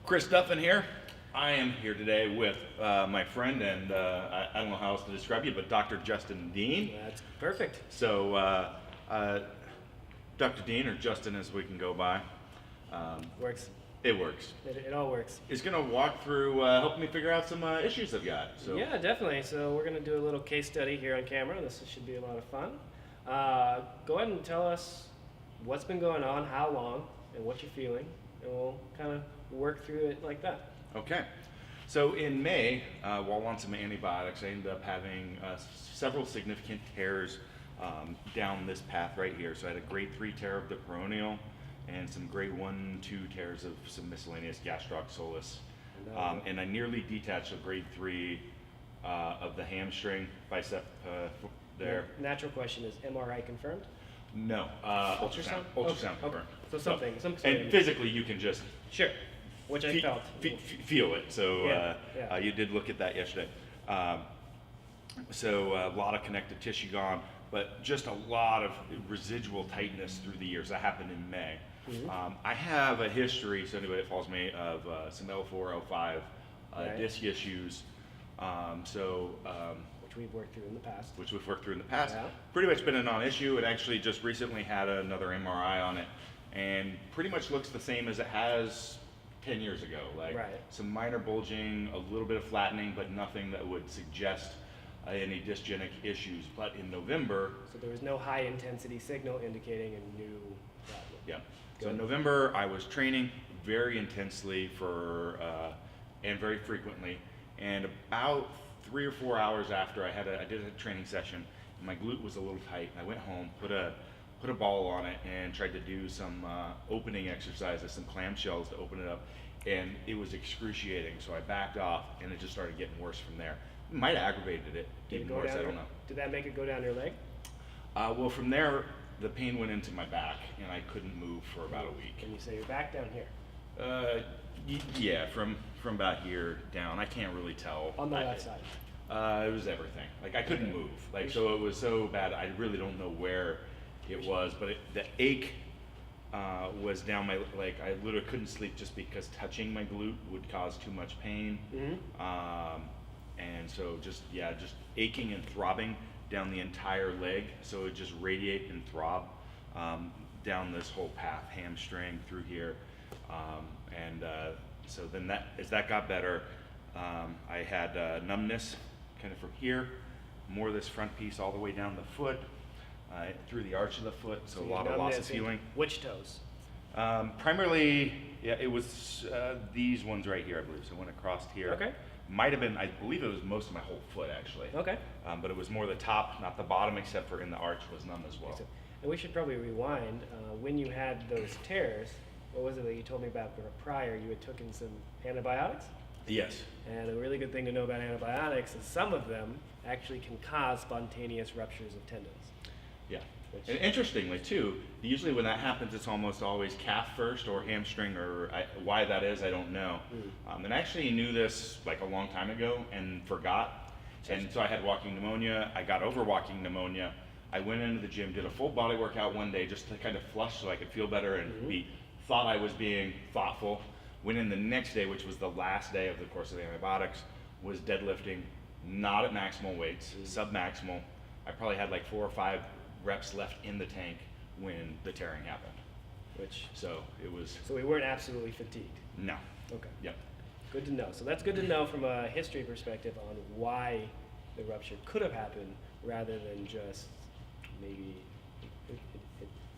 Chris Duffin here. I am here today with my friend, and I don't know how else to describe you, but Dr. Justin Dean. That's perfect. So, Dr. Dean, or Justin as we can go by. Works. It works. It all works. Is going to walk through, helping me figure out some issues I've got. So. Yeah, definitely. So we're going to do a little case study here on camera. This should be a lot of fun. Go ahead and tell us what's been going on, how long, and what you're feeling, and we'll kind of work through it like that. Okay. So in May, while on some antibiotics, I ended up having several significant tears down this path right here. So I had a grade 3 tear of the peroneal and some grade 1, 2 tears of some miscellaneous gastroc-soleus. And I nearly detached a grade 3 of the hamstring bicep there. Natural question is, MRI confirmed? No, ultrasound. Ultrasound confirmed. So something. And physically you can just sure. Which I felt. Feel it. So yeah. you did look at that yesterday. So a lot of connective tissue gone, but just a lot of residual tightness through the years. That happened in May. Mm-hmm. I have a history, so anybody that follows me, of some L4, L5 disc issues. Which we've worked through in the past. Yeah. Pretty much been a non-issue. It actually just recently had another MRI on it, and pretty much looks the same as it has 10 years ago. Like some minor bulging, a little bit of flattening, but nothing that would suggest any dysgenic issues. But in November... So there was no high intensity signal indicating a new problem. Yeah. So in November, I was training very intensely and very frequently, and about 3 or 4 hours after I did a training session, and my glute was a little tight. I went home, put a ball on it, and tried to do some opening exercises, some clamshells to open it up, and it was excruciating. So I backed off, and it just started getting worse from there. It might have aggravated it even worse. I don't know. Did that make it go down your leg? Well, from there, the pain went into my back, and I couldn't move for about a week. Can you say your back down here? Yeah, from about here down. I can't really tell. On the left side? It was everything. Like, I couldn't move. Like, so it was so bad, I really don't know where it was, but the ache was down my, like, I literally couldn't sleep just because touching my glute would cause too much pain. Mm-hmm. And so just aching and throbbing down the entire leg. So it would just radiate and throb down this whole path, hamstring through here. So then as that got better, I had numbness kind of from here, more of this front piece all the way down the foot, through the arch of the foot, so a lot of loss of feeling. Which toes? Primarily, it was these ones right here, I believe. So it went across here. Okay. Might have been, I believe it was most of my whole foot, actually. Okay. But it was more the top, not the bottom, except for in the arch was numb as well. And we should probably rewind. When you had those tears, what was it that you told me about prior? You had taken some antibiotics? Yes. And a really good thing to know about antibiotics is some of them actually can cause spontaneous ruptures of tendons. Yeah. And interestingly, too, usually when that happens, it's almost always calf first or hamstring, or why that is, I don't know. And I actually knew this like a long time ago and forgot. And so I had walking pneumonia. I got over walking pneumonia. I went into the gym, did a full body workout one day just to kind of flush so I could feel better and thought I was being thoughtful. Went in the next day, which was the last day of the course of the antibiotics, was deadlifting, not at maximal weights, sub-maximal. I probably had like 4 or 5 reps left in the tank when the tearing happened. So we weren't absolutely fatigued. No. Okay. Yep. Good to know. So that's good to know from a history perspective on why the rupture could have happened, rather than just maybe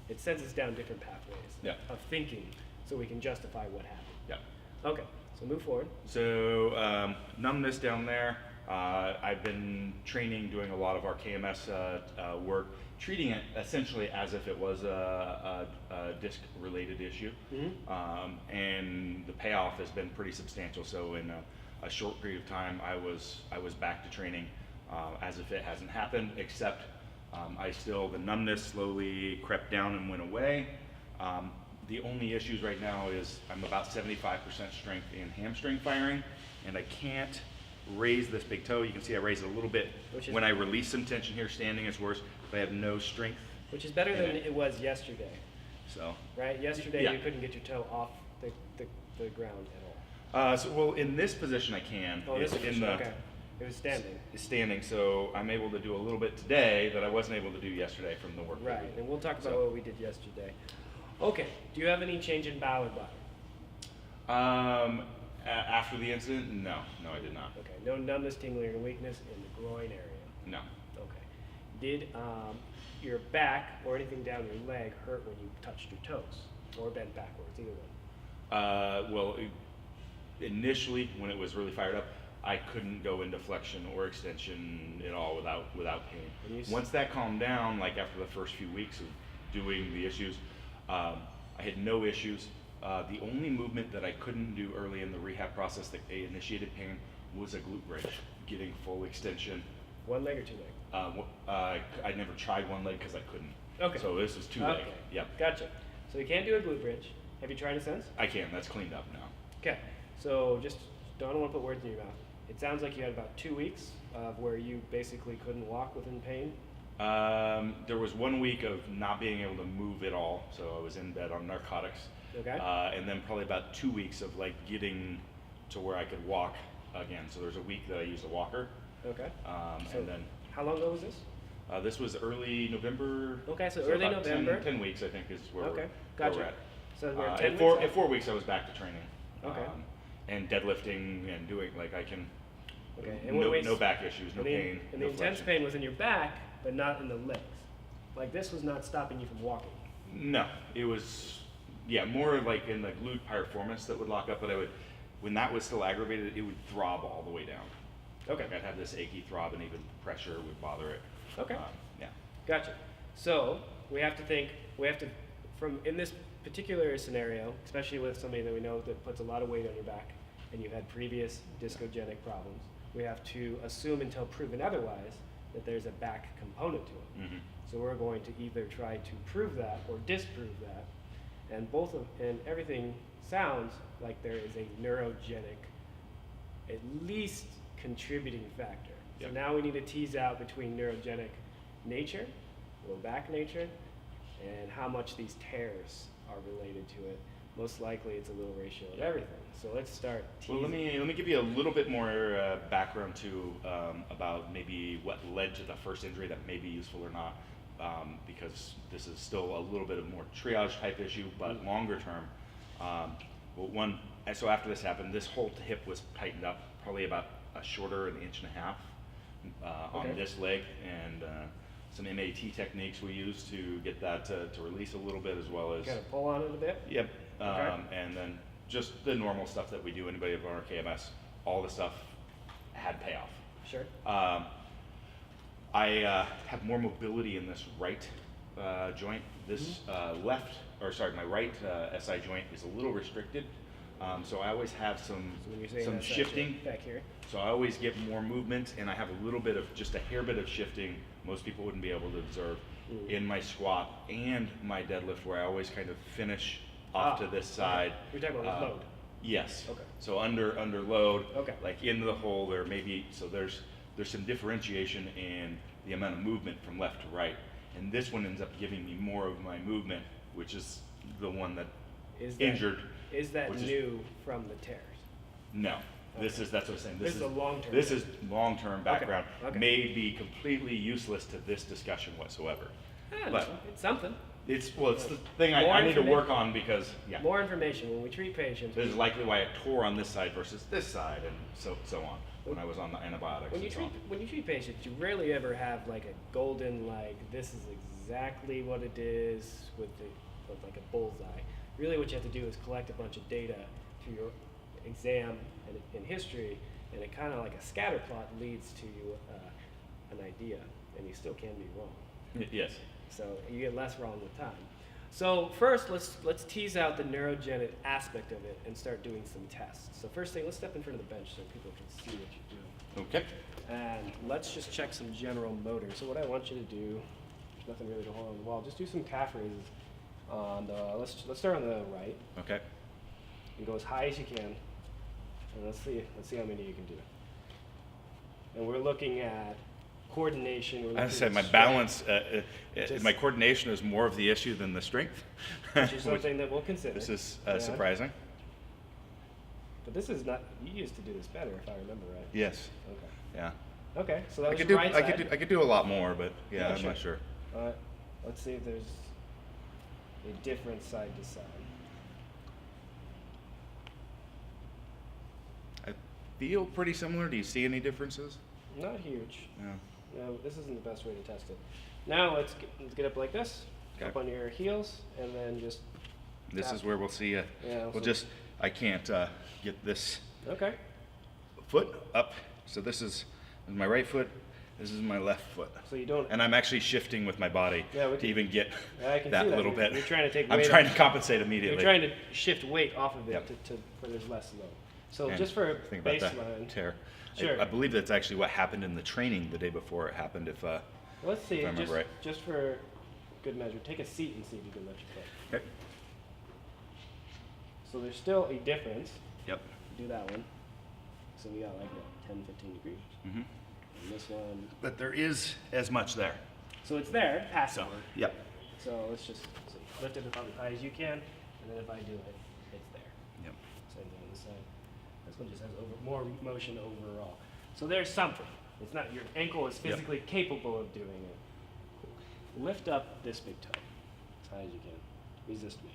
it sends us down different pathways of thinking, so we can justify what happened. Yeah. Okay. So move forward. So numbness down there. I've been training, doing a lot of our KMS work, treating it essentially as if it was a disc-related issue, and the payoff has been pretty substantial. So in a short period of time, I was back to training as if it hasn't happened, except the numbness slowly crept down and went away. The only issues right now is I'm about 75% strength in hamstring firing, and I can't raise this big toe. You can see I raise it a little bit. When I release some tension here, standing is worse, but I have no strength. Which is better than it was yesterday. So. Right? Yesterday you couldn't get your toe off the ground at all. Well, in this position I can. Oh, this It's is okay. It was standing. Standing, so I'm able to do a little bit today that I wasn't able to do yesterday from the work. Right, and we'll talk about So- what we did yesterday. Okay, do you have any change in bowel or bladder? After the incident, no, I did not. Okay, no numbness, tingling, or weakness in the groin area. No. Okay. Did your back or anything down your leg hurt when you touched your toes or bent backwards, either one? Well, initially when it was really fired up, I couldn't go into flexion or extension at all without pain. Once that calmed down, like after the first few weeks of doing the issues, I had no issues. The only movement that I couldn't do early in the rehab process that initiated pain was a glute bridge, getting full extension. One leg or two leg? I never tried one leg because I couldn't. Okay. So this is two leg. Okay. Yep. Gotcha. So you can't do a glute bridge. Have you tried it since? I can. That's cleaned up now. Okay. So just don't want to put words in your mouth. It sounds like you had about 2 weeks of where you basically couldn't walk within pain. There was 1 week of not being able to move at all, so I was in bed on narcotics. Okay. And then probably about 2 weeks of like getting to where I could walk again. So there's a week that I used a walker. Okay. So And then how long ago was this? this was early November. Okay, so early about November. 10 weeks, I think, is where Okay, we're, gotcha. where we're at. So we're At 10 four, weeks at 4 weeks, I was back to training. Okay. And deadlifting and doing, like, I can, Okay. no back issues, no pain, And the no intense flexion. pain was in your back, but not in the legs. Like this was not stopping you from walking. No, it was, yeah, more like in the glute piriformis that would lock up, but when that was still aggravated, it would throb all the way down. Okay. Like I'd have this achy throb and even pressure would bother it. Okay. Yeah. Gotcha. So we have to, from in this particular scenario, especially with somebody that we know that puts a lot of weight on your back, and you've had previous discogenic problems, we have to assume until proven otherwise that there's a back component to it. Mm-hmm. So we're going to either try to prove that or disprove that, and everything sounds like there is a neurogenic, at least contributing factor. Yep. So now we need to tease out between neurogenic nature, low back nature, and how much these tears are related to it. Most likely it's a little ratio of everything. So let's start teasing. Well, let me give you a little bit more background too about maybe what led to the first injury that may be useful or not, because this is still a little bit of more triage type issue, but longer term. So after this happened, this whole hip was tightened up, probably about a shorter, 1.5 inches on this leg, and some MAT techniques we use to get that to release a little bit, as well as Kind of pull on it a bit. Yep. Okay. And then just the normal stuff that we do, anybody of our KMS, all the stuff had payoff. Sure. I have more mobility in this right joint. This my right SI joint is a little restricted. So I always have So when you're saying some that shifting. section back here. So I always get more movement, and I have a little bit of, just a hair bit of shifting most people wouldn't be able to observe in my squat and my deadlift, where I always kind of finish off to this side. You're talking about with load. Yes. Okay. So under load, Okay. like into the hole, or maybe, so there's some differentiation in the amount of movement from left to right. And this one ends up giving me more of my movement, which is the one that injured. Is that which is- new from the tears? No. That's what I'm saying. This is a long-term This thing. is long-term background. Okay. May be completely useless to this discussion whatsoever. But It's something. it's the thing More I need to information. work on, because More information when we treat patients. this is likely why it tore on this side versus this side, and so on, when I was on the antibiotics When you and so treat on. when you treat patients, you rarely ever have like a golden, like this is exactly what it is with like a bullseye. Really, what you have to do is collect a bunch of data through your exam and history, and it kind of like a scatter plot leads to an idea, and you still can be wrong. Yes. So you get less wrong with time. So first, let's tease out the neurogenic aspect of it and start doing some tests. So first thing, let's step in front of the bench so people can see what you're doing. Okay. And let's just check some general motor. So what I want you to do, there's nothing really to hold on the wall, just do some calf raises on the, let's start on the right Okay. and go as high as you can. And let's see how many you can do. And we're looking at coordination. We're I looking said at my strength, balance, Just- my coordination is more of the issue than the strength. which is something that we'll consider. This is Yeah. surprising. But this is not, you used to do this better if I remember right. Yes. Okay. Yeah. Okay, so that was I could your do. right I side. could do. I could do a lot more, but yeah, Yeah, I'm sure. not sure. Let's see if there's a difference side to side. I feel pretty similar. Do you see any differences? Not huge. No. No, this isn't the best way to test it. Now let's get up like this, Okay. up on your heels, and then just This tap. is where we'll see. Yeah, We'll so- just. I can't get this Okay. foot up. So this is my right foot. This is my left foot. So you don't. And I'm actually shifting with my body Yeah, we to can- even get I can that see that. little You're- bit. you're trying to take I'm weight trying off- to compensate immediately. You're trying to shift weight off of it Yep. to where there's less load. So And just for a think about that baseline, tear. Sure. I believe that's actually what happened in the training the day before it happened. If let's see, if I remember just, right. just for good measure, take a seat and see if you can lift your foot. Okay. So there's still a difference. Yep. Do that one. So we got like what, 10, 15 degrees. Hmm. And this one. But there is as much there. So it's there, passive. So yep. So let's just lift it about as high as you can, and then if I do it, it's there. Yep. Same thing on this side. This one just has more motion overall. So there's something. It's not, your ankle is Yep. physically capable of doing it. Lift up this big toe as high as you can. Resist me.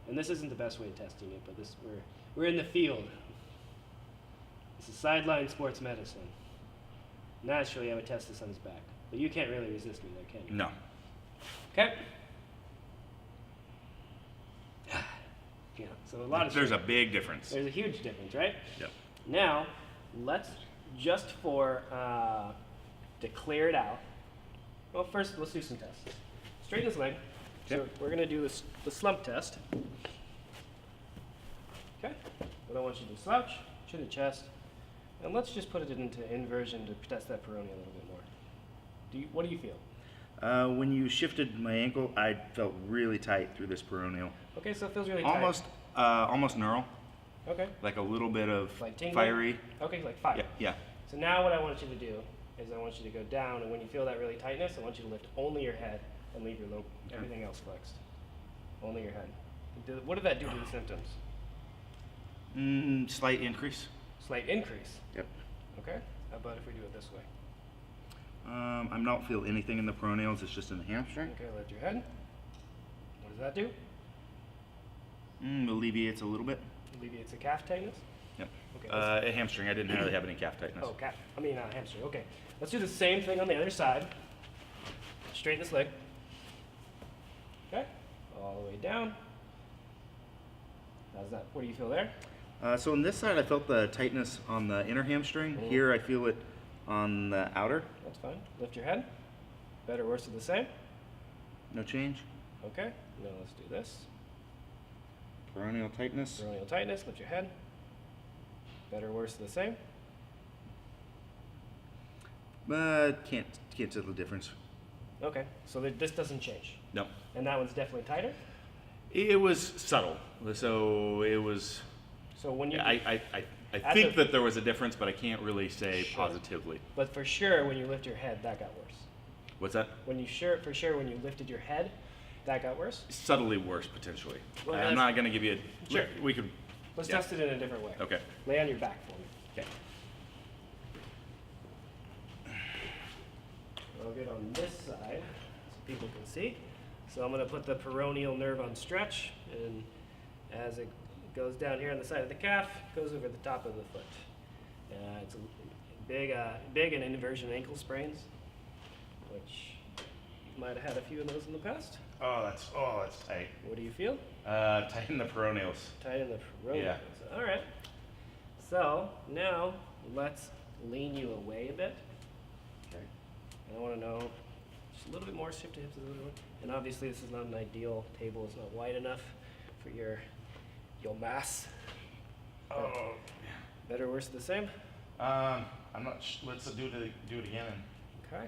And this isn't the best way of testing it, but we're in the field. This is sideline sports medicine. Naturally, I would test this on his back, but you can't really resist me there, can you? No. Okay. Yeah. So a lot of There's a big difference. there's a huge difference, right? Yep. Now, let's just to clear it out. Well, first let's do some tests. Straighten this leg. So Okay. we're gonna do the slump test. Okay. What I want you to do: slouch, chin to chest, and let's just put it into inversion to test that peroneal a little bit more. What do you feel? When you shifted my ankle, I felt really tight through this peroneal. Okay, so it feels really tight. Almost neural, Okay. like a little bit of Like tingling? fiery. Okay, like fire. Yeah, yeah. So now what I want you to do is I want you to go down, and when you feel that really tightness, I want you to lift only your head and leave your everything else flexed. Only your head. What did that do to the symptoms? Slight increase. Slight increase. Yep. Okay. How about if we do it this way? I don't feel anything in the peroneals. It's just in the hamstring. Okay, lift your head. What does that do? Alleviates a little bit. Alleviates the calf tightness. Yep. Okay. A hamstring. I didn't really have any calf tightness. Oh, calf. Hamstring. Okay. Let's do the same thing on the other side. Straighten this leg. Okay. All the way down. How's that? What do you feel there? So on this side, I felt the tightness on the inner hamstring. Mhm. Here, I feel it on the outer. That's fine. Lift your head. Better, worse, or the same? No change. Okay. Now let's do this. Peroneal tightness. Peroneal tightness. Lift your head. Better, worse, or the same? Can't tell the difference. Okay. So this doesn't change. No. And that one's definitely tighter. It was subtle. So it was. So when you, I As think a- that there was a difference, but I can't really say Sure. positively. but for sure, when you lift your head, that got worse. What's that? When you lifted your head, that got worse. Subtly worse, potentially. Well, I'm that's- not going to give you a. Sure. We could. Let's Yeah. test it in a different way. Okay. Lay on your back for me. Okay. I'll get on this side so people can see. So I'm going to put the peroneal nerve on stretch, and as it goes down here on the side of the calf, it goes over the top of the foot. It's a big and inversion ankle sprains, which you might have had a few of those in the past. Oh, that's tight. What do you feel? Tighten the peroneals. Tight in the peroneal. Yeah. All right. So now let's lean you away a bit. Okay. I want to know just a little bit more, shift the hips a little bit. And obviously this is not an ideal table. It's not wide enough for your mass. Oh. Better, worse, the same? I'm not. Let's do it again. Okay.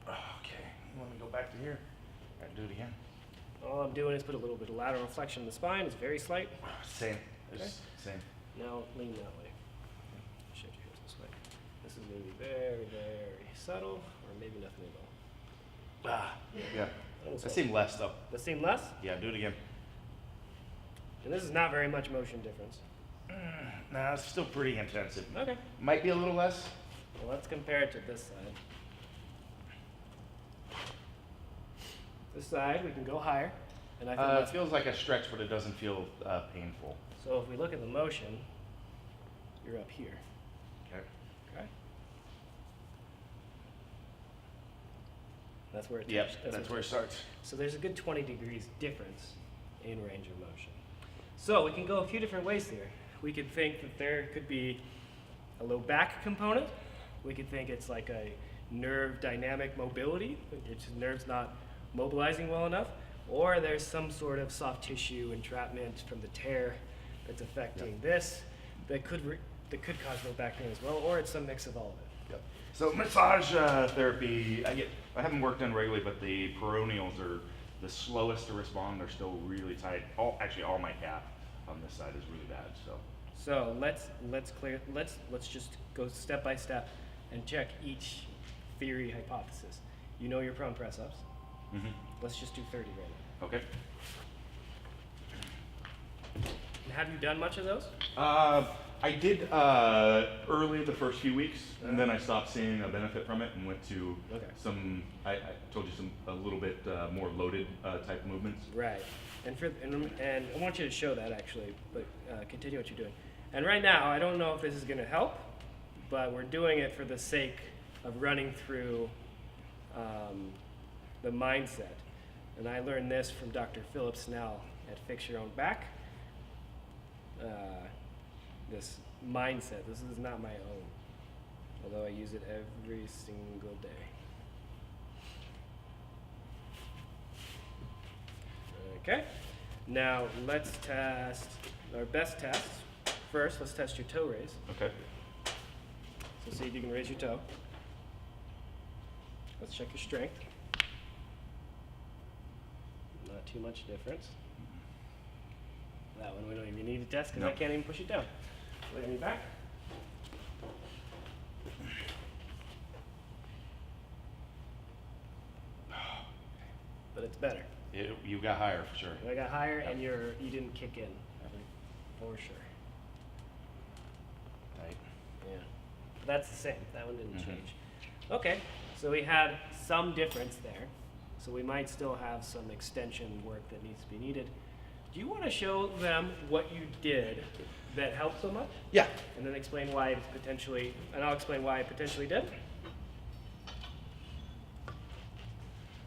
Okay. Let me go back to here. Gotta do it again. All I'm doing is put a little bit of lateral flexion in the spine. It's very slight. Same. Okay. Same. Now lean that way. Shift your hips this way. This is going to be very, very subtle, or maybe nothing at all. Yeah. Almost That all. seemed less though. That seem less? Yeah. Do it again. And this is not very much motion difference. Nah, it's still pretty intensive. Okay. Might be a little less. Well, let's compare it to this side. This side, we can go higher. And I think It that's feels like a stretch, but it doesn't feel painful. so if we look at the motion, you're up here. Okay. Okay. That's where it Yep, starts. that's where it starts. So there's a good 20 degrees difference in range of motion. So we can go a few different ways here. We could think that there could be a low back component. We could think it's like a nerve dynamic mobility, it's nerves not mobilizing well enough, or there's some sort of soft tissue entrapment from the tear that's affecting this that could cause low back pain as well, or it's some mix of all of it. Yep. So massage therapy, I haven't worked on regularly, but the peroneals are the slowest to respond. They're still really tight. Actually, all my calf on this side is really bad. So let's just go step by step and check each theory hypothesis. You know your prone press ups. Mm-hmm. Let's just do 30 right now. Okay. And have you done much of those? I did early the first few weeks, and then I stopped seeing a benefit from it and went to some. I told you a little bit more loaded type movements. Right. And I want you to show that actually, but continue what you're doing. And right now, I don't know if this is going to help, but we're doing it for the sake of running through the mindset. And I learned this from Dr. Philip Snell at Fix Your Own Back. This mindset. This is not my own, although I use it every single day. Okay, now let's test our best test. First, let's test your toe raise. Okay. So see if you can raise your toe. Let's check your strength. Not too much difference. That one we don't even need to test because I can't even push it down. Lay on your back. But it's better. You got higher for sure. I got higher and you didn't kick in. For sure. Tight. Yeah. But that's the same. That one didn't change. Okay. So we had some difference there. So we might still have some extension work that needs to be needed. Do you want to show them what you did that helped so much? Yeah. And then explain why it's potentially, and I'll explain why it potentially did.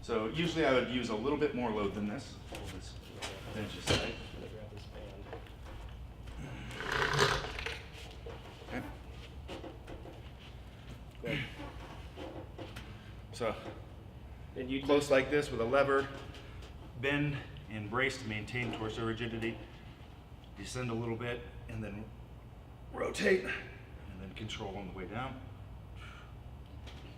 So usually I would use a little bit more load than this. Pull this bench aside. I'm gonna grab this band. Okay. Good. So And you close like this with a lever, bend and brace to maintain torso rigidity. Descend a little bit and then rotate and then control on the way down.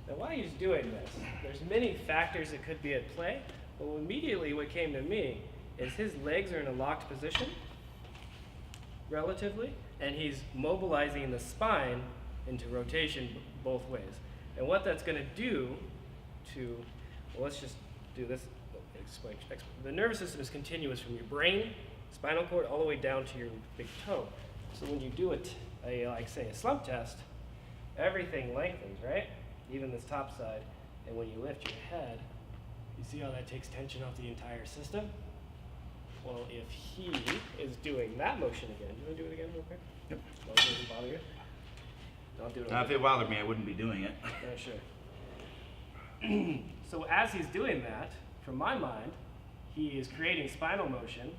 Now while he's doing this, there's many factors that could be at play, but immediately what came to me is his legs are in a locked position, relatively, and he's mobilizing the spine into rotation both ways. And what that's going to do to, well, let's just do this, explain. The nervous system is continuous from your brain, spinal cord, all the way down to your big toe. So when you do like say a slump test, everything lengthens, right? Even this top side, and when you lift your head, you see how that takes tension off the entire system? Well, if he is doing that motion again, do you want to do it again real quick? Yep. Well, it doesn't bother you? I'll do it Now, if it bothered me, I wouldn't be doing it. Yeah, sure. So as he's doing that, from my mind, he is creating spinal motion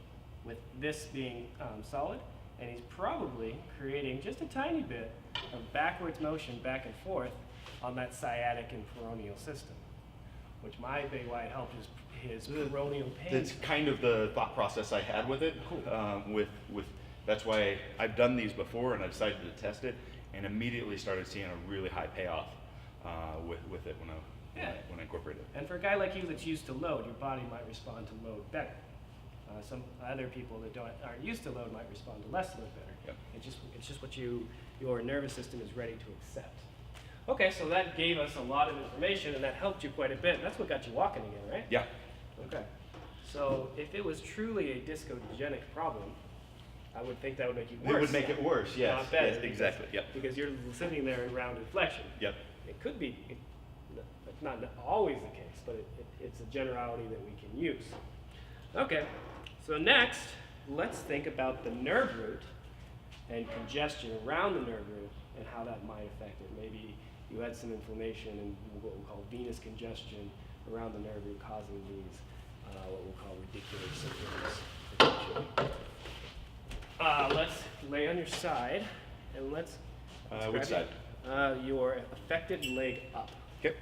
with this being solid, and he's probably creating just a tiny bit of backwards motion back and forth on that sciatic and peroneal system, which my big why it helped is his peroneal pain. That's kind of the thought process I had with it. Cool. That's why I've done these before, and I decided to test it, and immediately started seeing a really high payoff with it when I incorporated it. And for a guy like you that's used to load, your body might respond to load better. Some other people that aren't used to load might respond to less load better. Yep. It's just what your nervous system is ready to accept. Okay, so that gave us a lot of information, and that helped you quite a bit. That's what got you walking again, right? Yeah. Okay. So if it was truly a discogenic problem, I would think that would make you It worse. would make it worse, yes. Not better. Yes, exactly, yep. Because you're sitting there in rounded flexion. Yep. It could be, it's not always the case, but it's a generality that we can use. Okay, so next, let's think about the nerve root and congestion around the nerve root and how that might affect it. Maybe you had some inflammation and what we'll call venous congestion around the nerve root causing these, what we'll call radicular symptoms. Let's lay on your side and let's Which side? Your affected leg up. Okay.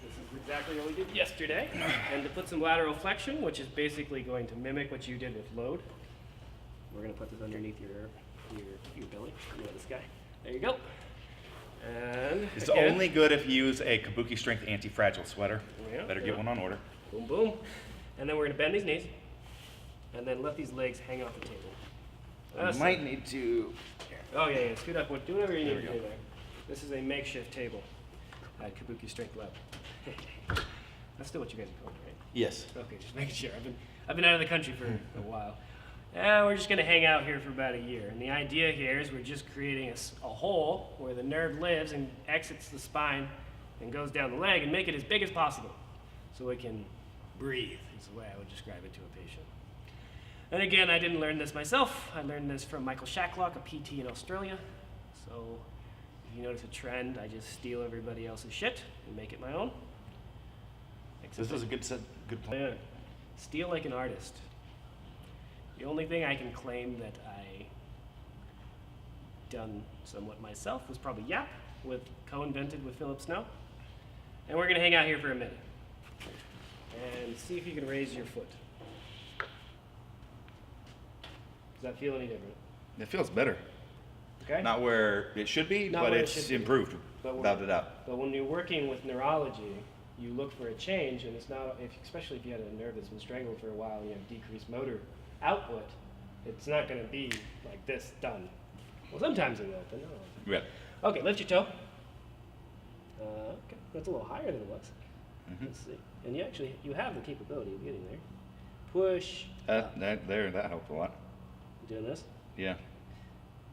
This is exactly what we did yesterday. And to put some lateral flexion, which is basically going to mimic what you did with load, we're going to put this underneath your belly. You know this guy. There you go. And It's again, only good if you use a Kabuki strength anti-fragile sweater. Yeah, Better get one on order. boom, boom. And then we're going to bend these knees and then let these legs hang off the table. That's You might need to. Oh yeah, scoot up, do whatever you need There to we do go. there. This is a makeshift table at Kabuki strength level. That's still what you guys are calling it, right? Yes. Okay, just making sure. I've been out of the country for a while. We're just gonna hang out here for about a year. And the idea here is we're just creating a hole where the nerve lives and exits the spine and goes down the leg and make it as big as possible so it can breathe, is the way I would describe it to a patient. And again, I didn't learn this myself. I learned this from Michael Shacklock, a PT in Australia. So if you notice a trend, I just steal everybody else's shit and make it my own. This is a good plan. Yeah. Steal like an artist. The only thing I can claim that I done somewhat myself was probably Yap, co-invented with Philip Snow. And we're gonna hang out here for a minute and see if you can raise your foot. Does that feel any different? It feels better. Okay. Not where it should be, Not but where it it's should be. improved But without a doubt. But when you're working with neurology, you look for a change, and it's not, especially if you had a nerve that's been strangled for a while and you have decreased motor output, it's not going to be like this done. Well, sometimes it will, but not all the time. Yeah. Okay, lift your toe. Okay, that's a little higher than it was. Mhm. Let's see. And you have the capability of getting there. Push. That helped a lot. Doing this. Yeah.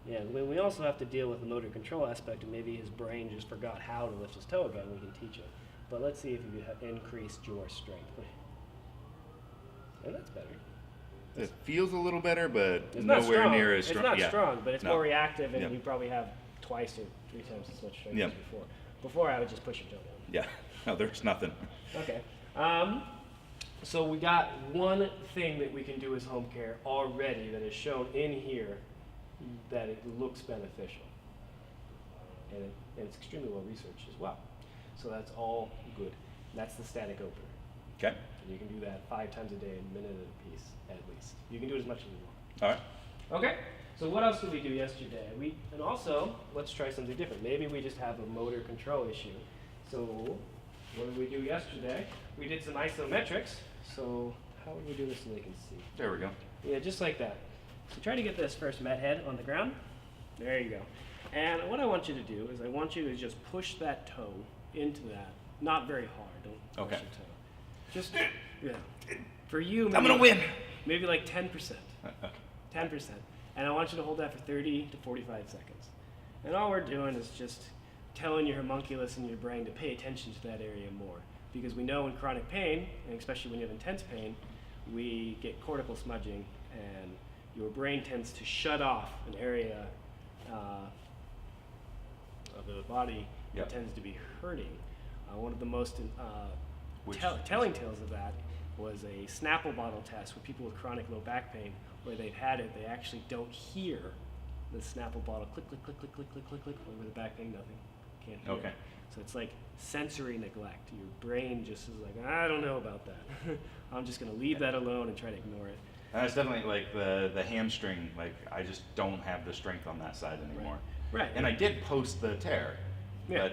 Yeah, we also have to deal with the motor control aspect, and maybe his brain just forgot how to lift his toe again. We can teach it. But let's see if you have increased your strength. And that's better. It feels a little better, but It's not nowhere strong. near as strong. It's not Yeah. strong, but it's No. more reactive, and Yeah. you probably have twice or 3 times as much strength Yeah. as before. Before, I would just push your toe down. Yeah. No, there's nothing. Okay. So we got one thing that we can do as home care already that is shown in here that it looks beneficial. And it's extremely well researched as well. So that's all good. That's the static opener. Okay. And you can do that 5 times a day, a minute at a piece, at least. You can do it as much as you want. All right. Okay. So what else did we do yesterday? And also, let's try something different. Maybe we just have a motor control issue. So what did we do yesterday? We did some isometrics. So how would we do this so they can see? There we go. Yeah, just like that. So try to get this first mat head on the ground. There you go. And what I want you to do is I want you to just push that toe into that. Not very hard. Don't push Okay. your toe. Just, yeah. For you, maybe, I'm gonna win. Maybe like 10%. Okay. 10%. And I want you to hold that for 30 to 45 seconds. And all we're doing is just telling your homunculus and your brain to pay attention to that area more. Because we know in chronic pain, and especially when you have intense pain, we get cortical smudging, and your brain tends to shut off an area of the body Yep. that tends to be hurting. One of the most Which- telling tales of that was a Snapple bottle test with people with chronic low back pain, where they've had it, they actually don't hear the Snapple bottle click, click, click, click, click, click, click, click, over the back pain, nothing. Can't hear Okay. it. So it's like sensory neglect. Your brain just is like, I don't know about that. I'm just going to leave that alone and try to ignore it. And it's definitely like the hamstring. Like I just don't have the strength on that side anymore. Right. And I did post the tear, Yeah. but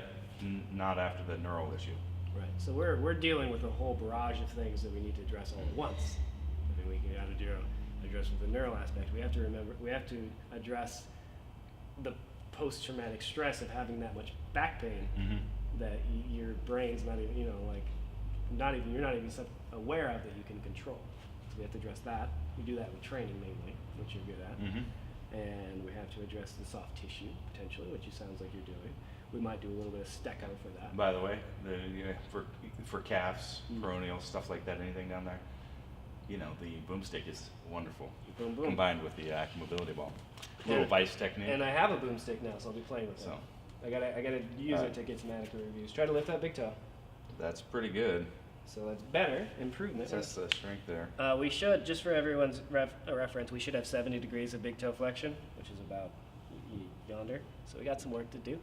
not after the neural issue. Right. So we're dealing with a whole barrage of things that we need to address all at once. I mean, we got to address with the neural aspect. We have to address the post-traumatic stress of having that much back pain Mm-hmm. that your brain's not even, you're not even aware of that you can control. So we have to address that. We do that with training mainly, which you're good at. And we have to address the soft tissue, potentially, which it sounds like you're doing. We might do a little bit of stecco for that. By the way, for calves, peroneal, stuff like that, anything down there, you know, the boomstick is wonderful. Boom, boom. Combined with the active mobility ball. Little vice technique. And I have a boomstick now, so I'll be playing with it. So. I gotta use it to get some adequate reviews. Try to lift that big toe. That's pretty good. So that's better, improvement. That's the strength there. We should, just for everyone's reference, we should have 70 degrees of big toe flexion, which is about yonder. So we got some work to do.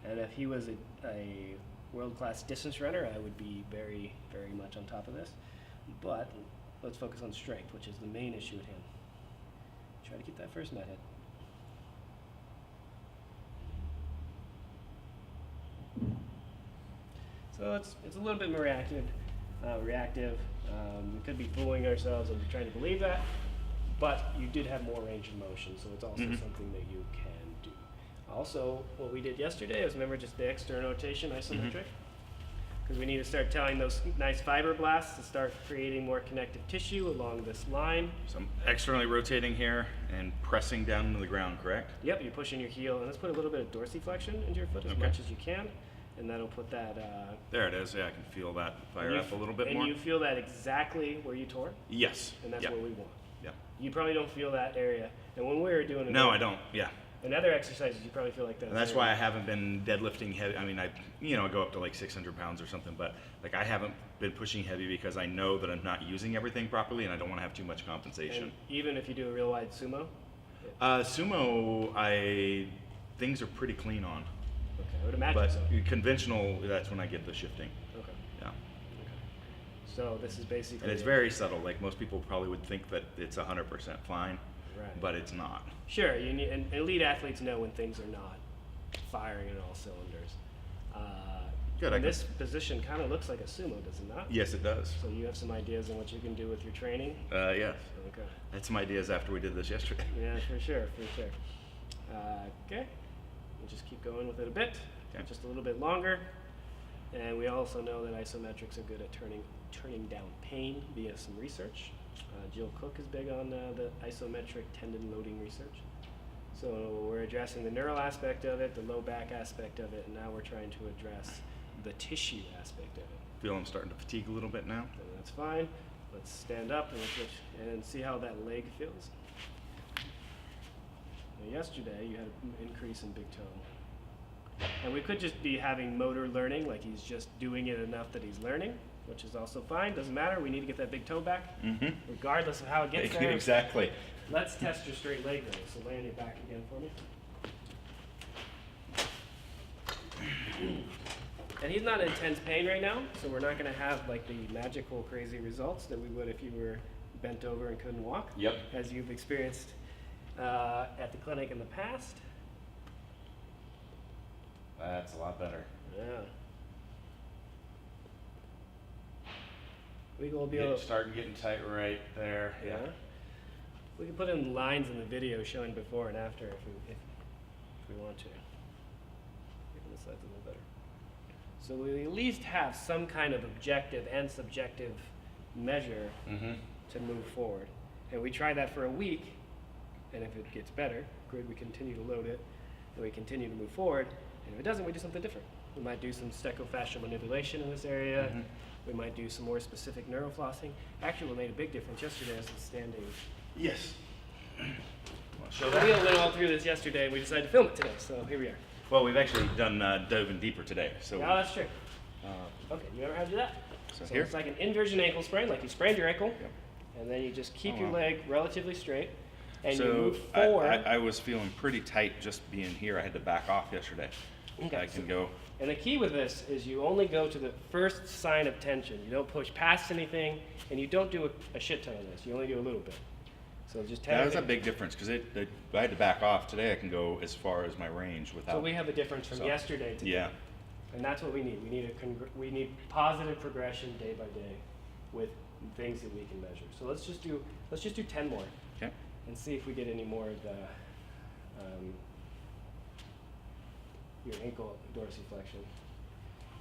And if he was a world-class distance runner, I would be very, very much on top of this. But let's focus on strength, which is the main issue at hand. Try to keep that first mat hit. So it's a little bit more reactive. We could be fooling ourselves and trying to believe that, but you did have more range of motion, so it's also something that you can do. Also, what we did yesterday was, remember, just the external rotation isometric, because we need to start telling those nice fibroblasts to start creating more connective tissue along this line. So I'm externally rotating here and pressing down into the ground, correct? Yep, you're pushing your heel, and let's put a little bit of dorsiflexion into your foot as much as you can, and that'll put that. There it is. Yeah, I can feel that fire up a little bit more. And you feel that exactly where you tore? Yes. And that's what we want. Yeah. You probably don't feel that area. And when we were doing it, no, I don't. Yeah. in other exercises, you probably feel like that. And that's why I haven't been deadlifting heavy. I mean, I go up to like 600 pounds or something, but like I haven't been pushing heavy because I know that I'm not using everything properly, and I don't want to have too much compensation. And even if you do a real wide sumo? Sumo, things are pretty clean on. Okay, I would imagine But so. conventional, that's when I get the shifting. Okay. Yeah. Okay. So this is basically. And it's very subtle. Like most people probably would think that it's 100% fine, Right. but it's not. Sure, you need, and elite athletes know when things are not firing in all cylinders. Good. And this position kind of looks like a sumo, does it not? Yes, it does. So you have some ideas on what you can do with your training? Yes. Okay. I had some ideas after we did this yesterday. Yeah, for sure, for sure. Okay, we'll just keep going with it a bit, just a little bit longer. And we also know that isometrics are good at turning down pain via some research. Jill Cook is big on the isometric tendon loading research. So we're addressing the neural aspect of it, the low back aspect of it, and now we're trying to address the tissue aspect of it. Feel I'm starting to fatigue a little bit now. And that's fine. Let's stand up and see how that leg feels. Now, yesterday you had an increase in big toe. And we could just be having motor learning, like he's just doing it enough that he's learning, which is also fine. Doesn't matter. We need to get that big toe back, regardless of how it gets there. Exactly. Let's test your straight leg though. So lay on your back again for me. And he's not in intense pain right now, so we're not going to have like the magical, crazy results that we would if you were bent over and couldn't walk. Yep. As you've experienced at the clinic in the past. That's a lot better. Yeah. We will be able to Starting getting tight right there. Yeah. We can put in lines in the video showing before and after if we want to. Maybe this side's a little better. So we at least have some kind of objective and subjective measure to move forward. And we try that for a week, and if it gets better, good, we continue to load it, and we continue to move forward. And if it doesn't, we do something different. We might do some stecofascial manipulation in this area. We might do some more specific neuroflossing. Actually, what made a big difference yesterday was the standing. Yes. So we went all through this yesterday, and we decided to film it today. So here we are. Well, we've actually dove in deeper today. So. Oh, that's true. Okay, you ever had to do that? So So here. it's like an inversion ankle sprain, like you sprained your ankle, and then you just keep your leg relatively straight, and you move forward. I was feeling pretty tight just being here. I had to back off yesterday. Okay, I can go. And the key with this is you only go to the first sign of tension. You don't push past anything, and you don't do a shit ton of this. You only do a little bit. So just That was a big difference because I had to back off. Today I can go as far as my range without. So we have a difference from yesterday to today. And that's what we need. We need positive progression day by day with things that we can measure. So let's just do 10 more. Okay. And see if we get any more of the your ankle dorsiflexion.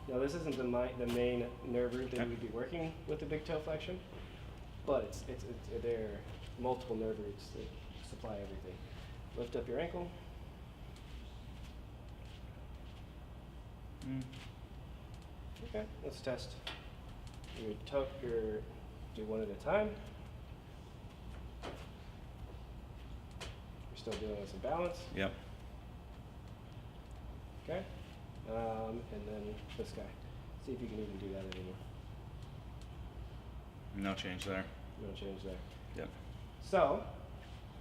Now this isn't the main nerve root that we would be working with the big toe flexion. but there are multiple nerve roots that supply everything. Lift up your ankle. Okay, let's test. Do one at a time. You're still dealing with some balance. Yep. Okay. And then this guy. See if you can even do that anymore. No change there. No change there. Yep. So,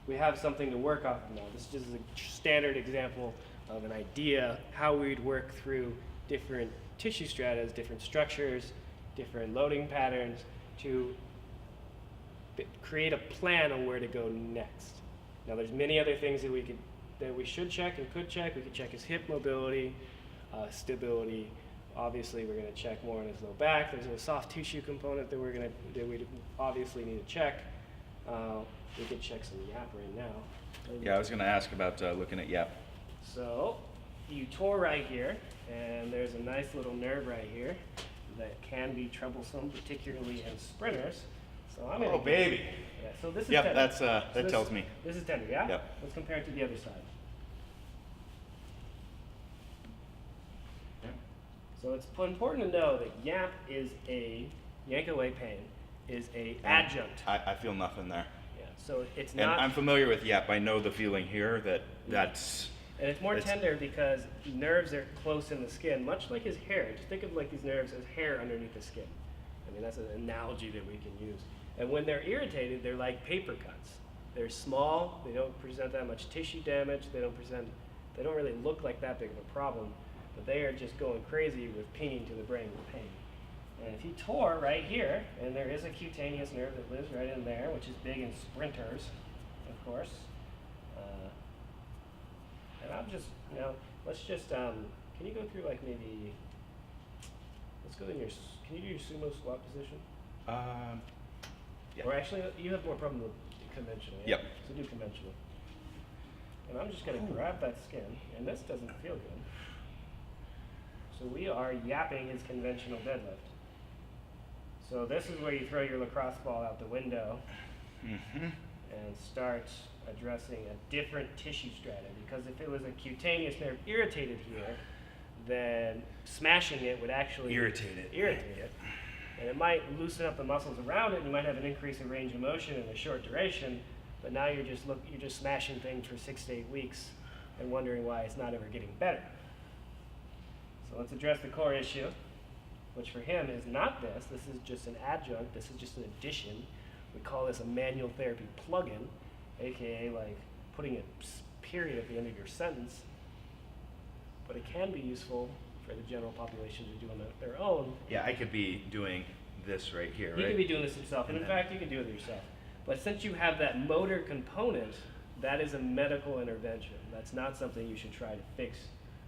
we have something to work off of now. This is just a standard example of an idea, how we'd work through different tissue stratas, different structures, different loading patterns to create a plan on where to go next. Now there's many other things that we should check and could check. We could check his hip mobility, stability. Obviously we're going to check more on his low back. There's a soft tissue component that we obviously need to check. We could check some yap right now. Yeah, I was going to ask about looking at yap. So you tore right here, and there's a nice little nerve right here that can be troublesome, particularly in sprinters. So I'm Oh, baby. Yeah, so this is Yep, tender. that tells me. This is tender, yeah? Yep. Let's compare it to the other side. Okay. So it's important to know that YAP is Yankawaypain is a adjunct. I feel nothing there. Yeah, so it's And not. I'm familiar with yap. I know the feeling here that's. And it's more tender because nerves are close in the skin, much like his hair. Just think of like these nerves as hair underneath the skin. I mean, that's an analogy that we can use. And when they're irritated, they're like paper cuts. They're small, they don't present that much tissue damage, they don't really look like that big of a problem, but they are just going crazy with pinging to the brain with pain. And if he tore right here, and there is a cutaneous nerve that lives right in there, which is big in sprinters, of course. And I'm just, let's just, can you go through like maybe, let's go in your, can you do your sumo squat position? Yeah. Or actually, you have more problem with conventional. Yeah? Yep. So do conventional. And I'm just going to grab that skin, and this doesn't feel good. So we are yapping his conventional deadlift. So this is where you throw your lacrosse ball out the window and start addressing a different tissue strata. Because if it was a cutaneous nerve irritated here, then smashing it would actually Irritate it. And it might loosen up the muscles around it, and you might have an increase in range of motion in a short duration, but now you're just smashing things for 6 to 8 weeks and wondering why it's not ever getting better. So let's address the core issue, which for him is not this. This is just an adjunct. This is just an addition. We call this a manual therapy plug-in, aka like putting a period at the end of your sentence. But it can be useful for the general population to do on their own. Yeah, I could be doing this right here, right? You could be doing this yourself, and in fact, you can do it yourself. But since you have that motor component, that is a medical intervention. That's not something you should try to fix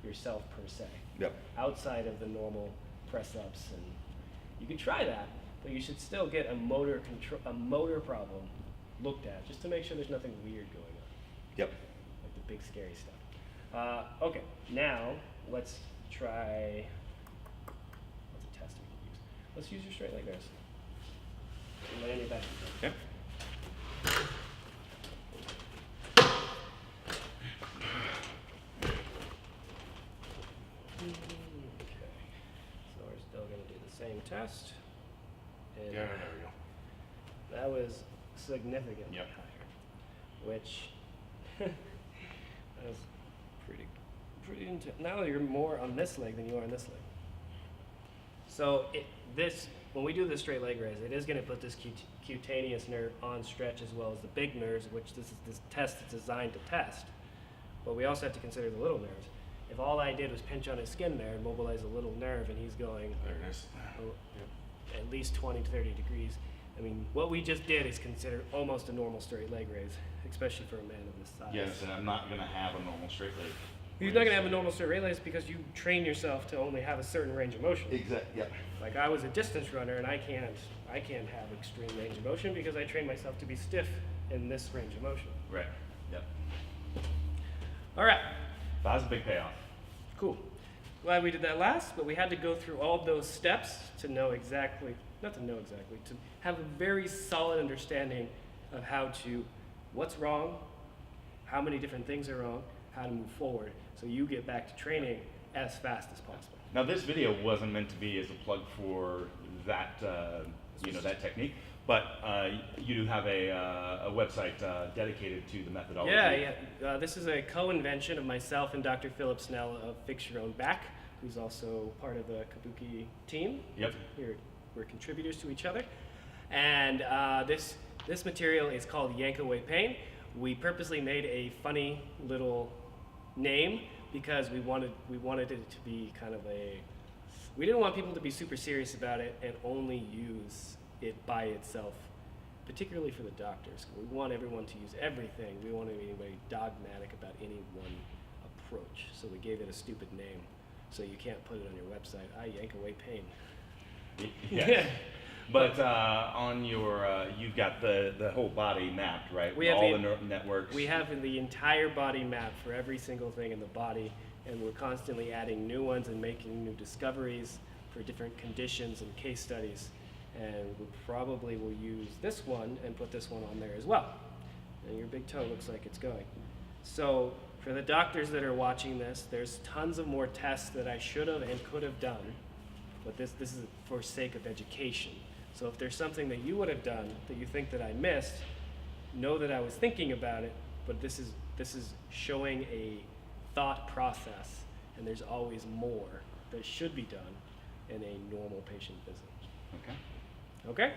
yourself per se. Yep. Outside of the normal press-ups, and you can try that, but you should still get a motor problem looked at, just to make sure there's nothing weird going on. Yep. Like the big scary stuff. Okay, now let's try, what's a test we can use? Let's use your straight leg raise. Lay on your back. Yep. Okay, so we're still going to do the same test. And Yeah, there we go. that was significantly Yep. higher, which that was pretty intense. Now you're more on this leg than you are on this leg. So when we do the straight leg raise, it is going to put this cutaneous nerve on stretch as well as the big nerves, which this test is designed to test. But we also have to consider the little nerves. If all I did was pinch on his skin there and mobilize a little nerve, and he's going There it is. at least 20 to 30 degrees, I mean, what we just did is considered almost a normal straight leg raise, especially for a man of this size. Yes, and I'm not going to have a normal straight leg. You're not going to have a normal straight leg raise because you train yourself to only have a certain range of motion. Exactly. Yep. Like I was a distance runner, and I can't have extreme range of motion because I train myself to be stiff in this range of motion. Right. Yep. All right. That was a big payoff. Cool. Glad we did that last, but we had to go through all those steps to know exactly not to know exactly, to have a very solid understanding of what's wrong, how many different things are wrong, how to move forward, so you get back to training as fast as possible. Now, this video wasn't meant to be as a plug for that, that technique, but you do have a website dedicated to the methodology. Yeah. This is a co-invention of myself and Dr. Philip Snell of Fix Your Own Back, who's also part of the Kabuki team. Yep. We're contributors to each other. And this material is called Yankawaypain. We purposely made a funny little name because we wanted it to be kind of we didn't want people to be super serious about it and only use it by itself, particularly for the doctors. We want everyone to use everything. We don't want anybody dogmatic about any one approach. So we gave it a stupid name, so you can't put it on your website. Yankawaypain. Yeah. But on your, you've got the whole body mapped, right? We have all the neural networks. We have the entire body map for every single thing in the body, and we're constantly adding new ones and making new discoveries for different conditions and case studies. And we probably will use this one and put this one on there as well. And your big toe looks like it's going. So for the doctors that are watching this, there's tons of more tests that I should have and could have done, but this is for sake of education. So if there's something that you would have done that you think that I missed, know that I was thinking about it, but this is showing a thought process, and there's always more that should be done in a normal patient visit. Okay. Okay?